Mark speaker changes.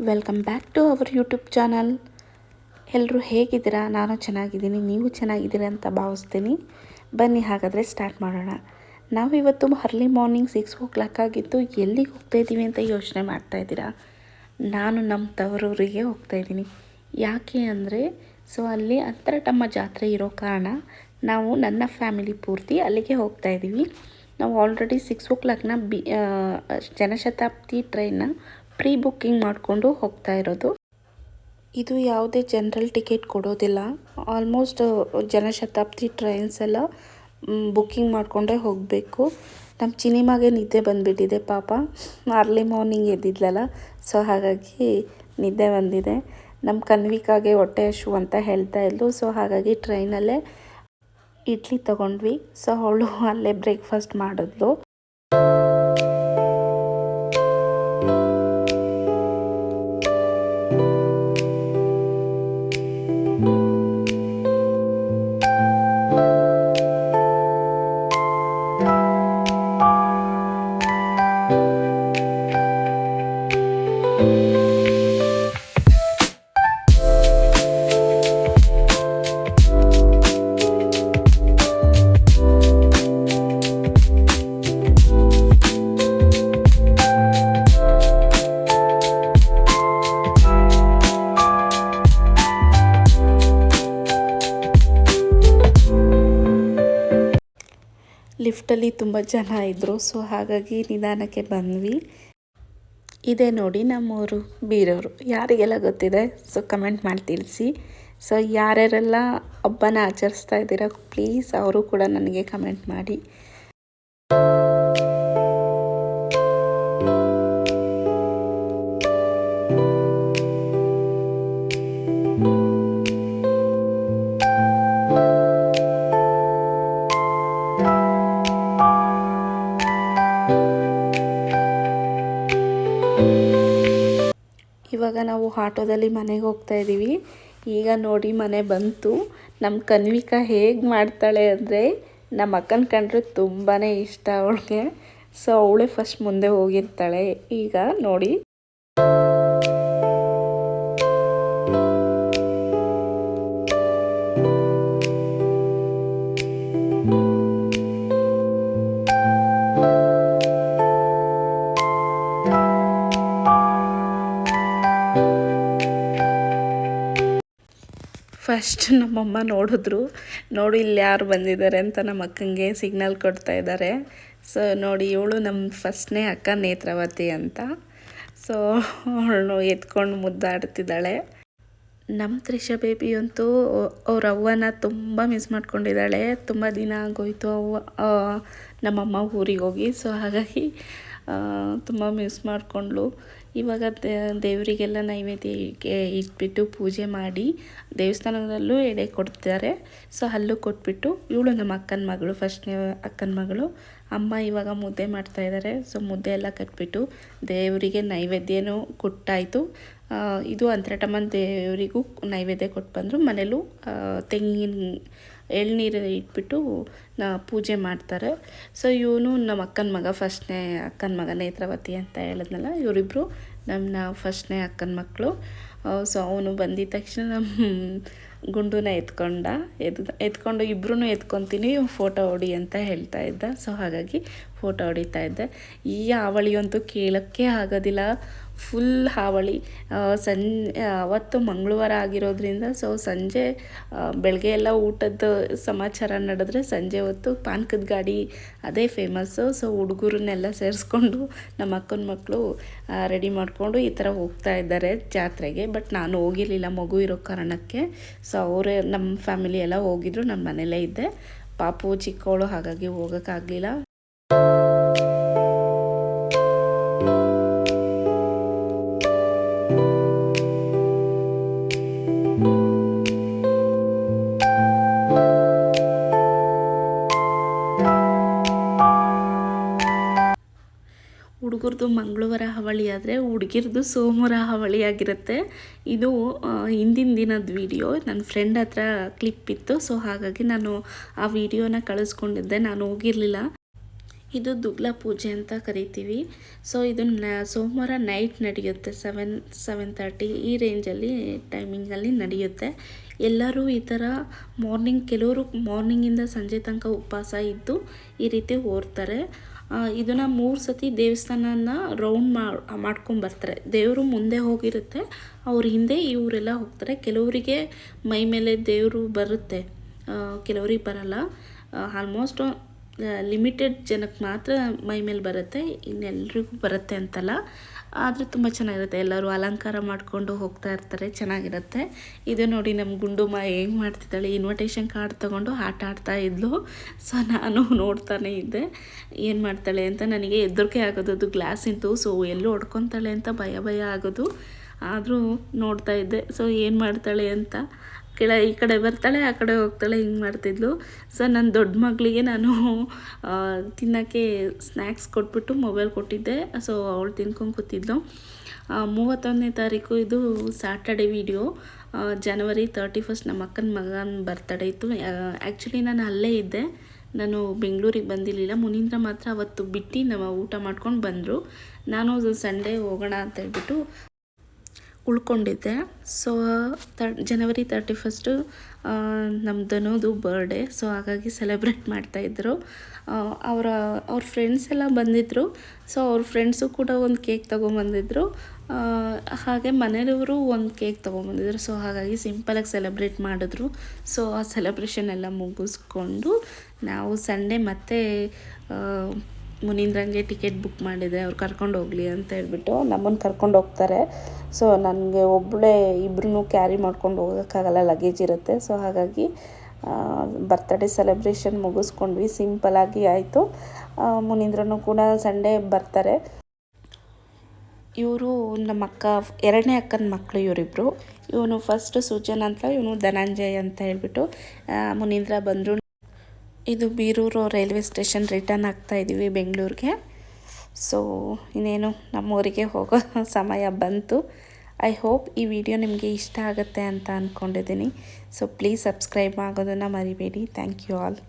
Speaker 1: Welcome back to our YouTube channel. ಎಲ್ಲರೂ ಹೇಗಿದ್ದೀರಾ? ನಾನು ಚೆನ್ನಾಗಿದ್ದೀನಿ, ನೀವು ಚೆನ್ನಾಗಿದ್ದೀರಾ ಅಂತ ಭಾವಿಸ್ತೀನಿ. ಬನ್ನಿ ಹಾಗಾದರೆ ಸ್ಟಾರ್ಟ್ ಮಾಡೋಣ. ನಾವಿವತ್ತು ಅರ್ಲಿ ಮಾರ್ನಿಂಗ್ 6 ಆಗಿತ್ತು. ಎಲ್ಲಿಗೆ ಹೋಗ್ತಾಯಿದ್ದೀವಿ ಅಂತ ಯೋಚನೆ ಮಾಡ್ತಾಯಿದ್ದೀರಾ? ನಾನು ನಮ್ಮ ತವರೂರಿಗೆ ಹೋಗ್ತಾಯಿದ್ದೀನಿ. ಯಾಕೆ ಅಂದರೆ ಅಲ್ಲಿ ಅಂತರಟಮ್ಮ ಜಾತ್ರೆ ಇರೋ ಕಾರಣ ನಾವು ನನ್ನ ಫ್ಯಾಮಿಲಿ ಪೂರ್ತಿ ಅಲ್ಲಿಗೆ ಹೋಗ್ತಾಯಿದ್ದೀವಿ. ನಾವು ಆಲ್ರೆಡಿ 6 ಜನಶತಾಬ್ದಿ ಟ್ರೈನ್ನ ಪ್ರೀ ಬುಕ್ಕಿಂಗ್ ಮಾಡಿಕೊಂಡು ಹೋಗ್ತಾ ಇರೋದು. ಇದು ಯಾವುದೇ ಜನರಲ್ ಟಿಕೆಟ್ ಕೊಡೋದಿಲ್ಲ. ಆಲ್ಮೋಸ್ಟ್ ಜನಶತಾಬ್ದಿ ಟ್ರೈನ್ಸ್ ಎಲ್ಲ ಬುಕ್ಕಿಂಗ್ ಮಾಡಿಕೊಂಡೇ ಹೋಗಬೇಕು. ನಮ್ಮ ಚಿನಿಮಾಗೆ ನಿದ್ದೆ ಬಂದುಬಿಟ್ಟಿದೆ ಪಾಪ. ಅರ್ಲಿ ಮಾರ್ನಿಂಗ್ ಎದ್ದಿದ್ಲಲ್ಲ, ಹಾಗಾಗಿ ನಿದ್ದೆ ಬಂದಿದೆ. ನಮ್ಮ ಕನ್ವಿಕಾಗೆ ಹೊಟ್ಟೆ ಹಶು ಅಂತ ಹೇಳ್ತಾ ಇದ್ಲು. ಹಾಗಾಗಿ ಟ್ರೈನಲ್ಲೇ ಇಡ್ಲಿ ತೊಗೊಂಡ್ವಿ. ಅವಳು ಅಲ್ಲೇ ಬ್ರೇಕ್ಫಾಸ್ಟ್ ಮಾಡಿದ್ಲು. ಲಿಫ್ಟಲ್ಲಿ ತುಂಬ ಜನ ಇದ್ದರು. ಹಾಗಾಗಿ ನಿಧಾನಕ್ಕೆ ಬಂದ್ವಿ. ಇದೇ ನೋಡಿ ನಮ್ಮೂರು ಬೀರೂರು. ಯಾರಿಗೆಲ್ಲ ಗೊತ್ತಿದೆ ಕಮೆಂಟ್ ಮಾಡಿ ತಿಳಿಸಿ. ಯಾರ್ಯಾರೆಲ್ಲ ಹಬ್ಬನ ಆಚರಿಸ್ತಾ ಇದ್ದೀರಾ ಪ್ಲೀಸ್ ಅವರು ಕೂಡ ನನಗೆ ಕಮೆಂಟ್ ಮಾಡಿ. ಇವಾಗ ನಾವು ಆಟೋದಲ್ಲಿ ಮನೆಗೆ ಹೋಗ್ತಾ ಇದ್ದೀವಿ. ಈಗ ನೋಡಿ ಮನೆ ಬಂತು. ನಮ್ಮ ಕನ್ವಿಕಾ ಹೇಗೆ ಮಾಡ್ತಾಳೆ ಅಂದರೆ ನಮ್ಮ ಅಕ್ಕನ ಕಂಡ್ರೆ ತುಂಬಾ ಇಷ್ಟ ಅವಳಿಗೆ. ಅವಳೇ ಫಸ್ಟ್ ಮುಂದೆ ಹೋಗಿರ್ತಾಳೆ. ಈಗ ನೋಡಿ ಫಸ್ಟ್ ನಮ್ಮಮ್ಮ ನೋಡಿದ್ರು. ಇಲ್ಲಿ ಯಾರು ಬಂದಿದ್ದಾರೆ ಅಂತ ನಮ್ಮ ಅಕ್ಕಂಗೆ ಸಿಗ್ನಲ್ ಕೊಡ್ತಾ ಇದ್ದಾರೆ. ನೋಡಿ ಇವಳು ನಮ್ಮ ಫಸ್ಟ್ನೇ ಅಕ್ಕ ನೇತ್ರಾವತಿ ಅಂತ. ಅವಳು ಎತ್ಕೊಂಡು ಮುದ್ದಾಡ್ತಿದ್ದಾಳೆ. ನಮ್ಮ ತ್ರಿಷಾ ಬೇಬಿ ಅಂತೂ ಅವ್ರ ಅವ್ವನ ತುಂಬ ಮಿಸ್ ಮಾಡ್ಕೊಂಡಿದ್ದಾಳೆ. ತುಂಬ ದಿನ ಆಗೋಯ್ತು ನಮ್ಮಮ್ಮ ಊರಿಗೆ ಹೋಗಿ. ಹಾಗಾಗಿ ತುಂಬ ಮಿಸ್ ಮಾಡಿಕೊಂಡ್ಳು. ಇವಾಗ ದೇವರಿಗೆಲ್ಲ ನೈವೇದ್ಯಕ್ಕೆ ಇಟ್ಬಿಟ್ಟು ಪೂಜೆ ಮಾಡಿ ದೇವಸ್ಥಾನದಲ್ಲೂ ಎಡೆ ಕೊಡ್ತಾರೆ. ಅಲ್ಲೂ ಕೊಟ್ಬಿಟ್ಟು ಇವಳು ನಮ್ಮ ಅಕ್ಕನ ಮಗಳು, ಫಸ್ಟ್ನೇ ಅಕ್ಕನ ಮಗಳು. ಅಮ್ಮ ಇವಾಗ ಮುದ್ದೆ ಮಾಡ್ತಾಯಿದ್ದಾರೆ. ಮುದ್ದೆ ಎಲ್ಲ ಕಟ್ಬಿಟ್ಟು ದೇವರಿಗೆ ನೈವೇದ್ಯನೂ ಕೊಟ್ಟಾಯಿತು. ಇದು ಅಂತರಟಮ್ಮನ ದೇವರಿಗೂ ನೈವೇದ್ಯ ಕೊಟ್ಟು ಬಂದರು. ಮನೇಲೂ ತೆಂಗಿನ ಎಳ್ನೀರು ಇಟ್ಬಿಟ್ಟು ಪೂಜೆ ಮಾಡ್ತಾರೆ. ಇವನು ನಮ್ಮ ಅಕ್ಕನ ಮಗ, ಫಸ್ಟ್ನೇ ಅಕ್ಕನ ಮಗ ನೇತ್ರಾವತಿ ಅಂತ ಹೇಳಿದ್ನಲ್ಲ, ಇವರಿಬ್ಬರು ನಮ್ಮ ಫಸ್ಟ್ನೇ ಅಕ್ಕನ ಮಕ್ಕಳು. ಅವನು ಬಂದಿದ ತಕ್ಷಣ ನಮ್ಮ ಗುಂಡೂನ ಎತ್ಕೊಂಡು ಇಬ್ಬರೂ ಎತ್ಕೊತೀನಿ ಫೋಟೋ ಹೊಡಿ ಅಂತ ಹೇಳ್ತಾ ಇದ್ದ. ಹಾಗಾಗಿ ಫೋಟೋ ಹೊಡಿತಾ ಇದ್ದೆ. ಈ ಹಾವಳಿಯಂತೂ ಕೇಳೋಕ್ಕೆ ಆಗೋದಿಲ್ಲ. ಫುಲ್ ಹಾವಳಿ. ಅವತ್ತು ಮಂಗಳವಾರ ಆಗಿರೋದ್ರಿಂದ ಸಂಜೆ ಬೆಳಗ್ಗೆ ಎಲ್ಲ ಊಟದ ಸಮಾಚಾರ ನಡೆದ್ರೆ ಸಂಜೆ ಹೊತ್ತು ಪಾನಕದ ಗಾಡಿ ಅದೇ ಫೇಮಸ್ಸು. ಹುಡುಗರನ್ನೆಲ್ಲ ಸೇರಿಸ್ಕೊಂಡು ನಮ್ಮ ಅಕ್ಕನ ಮಕ್ಕಳು ರೆಡಿ ಮಾಡಿಕೊಂಡು ಈ ಥರ ಹೋಗ್ತಾ ಇದ್ದಾರೆ ಜಾತ್ರೆಗೆ. ಬಟ್ ನಾನು ಹೋಗಿರಲಿಲ್ಲ ಮಗು ಇರೋ ಕಾರಣಕ್ಕೆ. ಅವರೇ ನಮ್ಮ ಫ್ಯಾಮಿಲಿ ಎಲ್ಲ ಹೋಗಿದ್ರು. ನಾನು ಮನೇಲೇ ಇದ್ದೆ. ಪಾಪು ಚಿಕ್ಕವಳು, ಹಾಗಾಗಿ ಹೋಗೋಕ್ಕಾಗಲಿಲ್ಲ. ಹುಡುಗರದು ಮಂಗಳವಾರ ಹಾವಳಿ ಆದರೆ ಹುಡುಗಿರದು ಸೋಮವಾರ ಹಾವಳಿ ಆಗಿರುತ್ತೆ. ಇದು ಹಿಂದಿನ ದಿನದ ವಿಡಿಯೋ. ನನ್ನ ಫ್ರೆಂಡ್ ಹತ್ರ ಕ್ಲಿಪ್ ಇತ್ತು, ಸೊ ಹಾಗಾಗಿ ನಾನು ಆ ವಿಡಿಯೋನ ಕಳಿಸ್ಕೊಂಡಿದ್ದೆ, ನಾನು ಹೋಗಿರಲಿಲ್ಲ. ಇದು ದುಗ್ಲ ಪೂಜೆ ಅಂತ ಕರಿತೀವಿ. ಸೊ ಇದನ್ನ ಸೋಮವಾರ ನೈಟ್ ನಡೆಯುತ್ತೆ, 7-7:30 ಈ ರೇಂಜಲ್ಲಿ ಟೈಮಿಂಗಲ್ಲಿ ನಡೆಯುತ್ತೆ. ಎಲ್ಲರೂ ಈ ಥರ ಕೆಲವರು ಮಾರ್ನಿಂಗಿಂದ ಸಂಜೆ ತನಕ ಉಪವಾಸ ಇದ್ದು ಈ ರೀತಿ ಓರ್ತಾರೆ. ಇದನ್ನು 3 ಸತಿ ದೇವಸ್ಥಾನನ ರೌಂಡ್ ಮಾಡ್ಕೊಂಬರ್ತಾರೆ. ದೇವರು ಮುಂದೆ ಹೋಗಿರುತ್ತೆ, ಅವ್ರ ಹಿಂದೆ ಇವರೆಲ್ಲ ಹೋಗ್ತಾರೆ. ಕೆಲವರಿಗೆ ಮೈ ಮೇಲೆ ದೇವರು ಬರುತ್ತೆ, ಕೆಲವ್ರಿಗೆ ಬರಲ್ಲ. ಆಲ್ಮೋಸ್ಟ್ ಲಿಮಿಟೆಡ್ ಜನಕ್ಕೆ ಮಾತ್ರ ಮೈ ಮೇಲೆ ಬರುತ್ತೆ, ಇನ್ನೆಲ್ರಿಗೂ ಬರುತ್ತೆ ಅಂತಲ್ಲ. ಆದರೆ ತುಂಬ ಚೆನ್ನಾಗಿರುತ್ತೆ. ಎಲ್ಲರೂ ಅಲಂಕಾರ ಮಾಡಿಕೊಂಡು ಹೋಗ್ತಾ ಇರ್ತಾರೆ, ಚೆನ್ನಾಗಿರುತ್ತೆ. ಇದು ನೋಡಿ ನಮ್ಮ ಗುಂಡುಮ್ಮ ಹೆಂಗೆ ಮಾಡ್ತಿದ್ದಾಳೆ, ಇನ್ವಿಟೇಷನ್ ಕಾರ್ಡ್ ತೊಗೊಂಡು ಆಟ ಆಡ್ತಾ ಇದ್ಲು. ಸೊ ನಾನು ನೋಡ್ತಾನೆ ಇದ್ದೆ ಏನು ಮಾಡ್ತಾಳೆ ಅಂತ. ನನಗೆ ಹೆದರಿಕೆ ಆಗೋದು, ಅದು ಗ್ಲಾಸಿಂದು, ಸೊ ಎಲ್ಲೂ ಹೊಡ್ಕೊತಾಳೆ ಅಂತ ಭಯ ಆಗೋದು. ಆದರೂ ನೋಡ್ತಾ ಇದ್ದೆ, ಸೊ ಏನು ಮಾಡ್ತಾಳೆ ಅಂತ. ಈ ಕಡೆ ಬರ್ತಾಳೆ, ಆ ಕಡೆ ಹೋಗ್ತಾಳೆ, ಹಿಂಗೆ ಮಾಡ್ತಿದ್ಲು. ಸೊ ನನ್ನ ದೊಡ್ಡ ಮಗಳಿಗೆ ನಾನು ತಿನ್ನೋಕ್ಕೆ ಸ್ನ್ಯಾಕ್ಸ್ ಕೊಟ್ಬಿಟ್ಟು ಮೊಬೈಲ್ ಕೊಟ್ಟಿದ್ದೆ. ಸೊ ಅವಳು ತಿನ್ಕೊಂಡು ಕೂತಿದ್ಲು. 31ನೇ ತಾರೀಕು ಇದು ಸ್ಯಾಟರ್ಡೆ ವಿಡಿಯೋ. ಜನವರಿ 31 ನಮ್ಮ ಅಕ್ಕನ ಮಗನ ಬರ್ತಡೇ ಇತ್ತು. ಆ್ಯಕ್ಚುಲಿ ನಾನು ಅಲ್ಲೇ ಇದ್ದೆ, ನಾನು ಬೆಂಗಳೂರಿಗೆ ಬಂದಿರಲಿಲ್ಲ. ಮುನೀಂದ್ರ ಮಾತ್ರ ಅವತ್ತು ಬಿಟ್ಟು ನಾವು ಊಟ ಮಾಡ್ಕೊಂಡು ಬಂದರು. ನಾನು ಸಂಡೇ ಹೋಗೋಣ ಅಂತ ಹೇಳ್ಬಿಟ್ಟು ಉಳ್ಕೊಂಡಿದ್ದೆ. ಸೊ ಜನವರಿ 31 ನಮ್ಮ ಧನುದು ಬರ್ಡೇ. ಸೊ ಹಾಗಾಗಿ ಸೆಲೆಬ್ರೇಟ್ ಮಾಡ್ತಾಯಿದ್ರು. ಅವ್ರ ಫ್ರೆಂಡ್ಸ್ ಎಲ್ಲ ಬಂದಿದ್ದರು. ಸೊ ಅವ್ರ ಫ್ರೆಂಡ್ಸು ಕೂಡ ಒಂದು ಕೇಕ್ ತೊಗೊಂಬಂದಿದ್ರು, ಹಾಗೆ ಮನೆಯವರು ಒಂದು ಕೇಕ್ ತೊಗೊಂಬಂದಿದ್ರು. ಸೊ ಹಾಗಾಗಿ ಸಿಂಪಲಾಗಿ ಸೆಲೆಬ್ರೇಟ್ ಮಾಡಿದ್ರು. ಸೊ ಆ ಸೆಲೆಬ್ರೇಷನ್ ಎಲ್ಲ ಮುಗಿಸ್ಕೊಂಡು ನಾವು ಸಂಡೇ ಮತ್ತೆ ಮುನೀಂದ್ರಂಗೆ ಟಿಕೆಟ್ ಬುಕ್ ಮಾಡಿದೆ, ಅವ್ರು ಕರ್ಕೊಂಡು ಹೋಗಲಿ ಅಂತ ಹೇಳ್ಬಿಟ್ಟು. ನಮ್ಮನ್ನು ಕರ್ಕೊಂಡು ಹೋಗ್ತಾರೆ. ಸೊ ನನಗೆ ಒಬ್ಬಳೇ ಇಬ್ಬರೂ ಕ್ಯಾರಿ ಮಾಡ್ಕೊಂಡು ಹೋಗೋಕ್ಕಾಗಲ್ಲ, ಲಗೇಜ್ ಇರುತ್ತೆ. ಸೊ ಹಾಗಾಗಿ ಬರ್ತ್ಡೇ ಸೆಲೆಬ್ರೇಷನ್ ಮುಗಿಸ್ಕೊಂಡ್ವಿ, ಸಿಂಪಲಾಗಿ ಆಯಿತು. ಮುನೀಂದ್ರನೂ ಕೂಡ ಸಂಡೇ ಬರ್ತಾರೆ. ಇವರು ನಮ್ಮ ಅಕ್ಕ, 2ನೇ ಅಕ್ಕನ ಮಕ್ಕಳು ಇವರಿಬ್ಬರು. ಇವನು ಫಸ್ಟ್ ಸುಜನ್ ಅಂತ, ಇವನು ಧನಂಜಯ್ ಅಂತ ಹೇಳ್ಬಿಟ್ಟು. ಮುನೀಂದ್ರ ಬಂದರು. ಇದು ಬೀರೂರು ರೈಲ್ವೆ ಸ್ಟೇಷನ್ ರಿಟರ್ನ್ ಆಗ್ತಾಯಿದ್ದೀವಿ ಬೆಂಗಳೂರಿಗೆ. ಸೊ ಇನ್ನೇನು ನಮ್ಮೂರಿಗೆ ಹೋಗೋ ಸಮಯ ಬಂತು. ಐ ಹೋಪ್ ಈ ವಿಡಿಯೋ ನಿಮಗೆ ಇಷ್ಟ ಆಗುತ್ತೆ ಅಂತ ಅಂದ್ಕೊಂಡಿದ್ದೀನಿ. ಸೊ ಪ್ಲೀಸ್ ಸಬ್ಸ್ಕ್ರೈಬ್ ಆಗೋದನ್ನು ಮರಿಬೇಡಿ. Thank you all.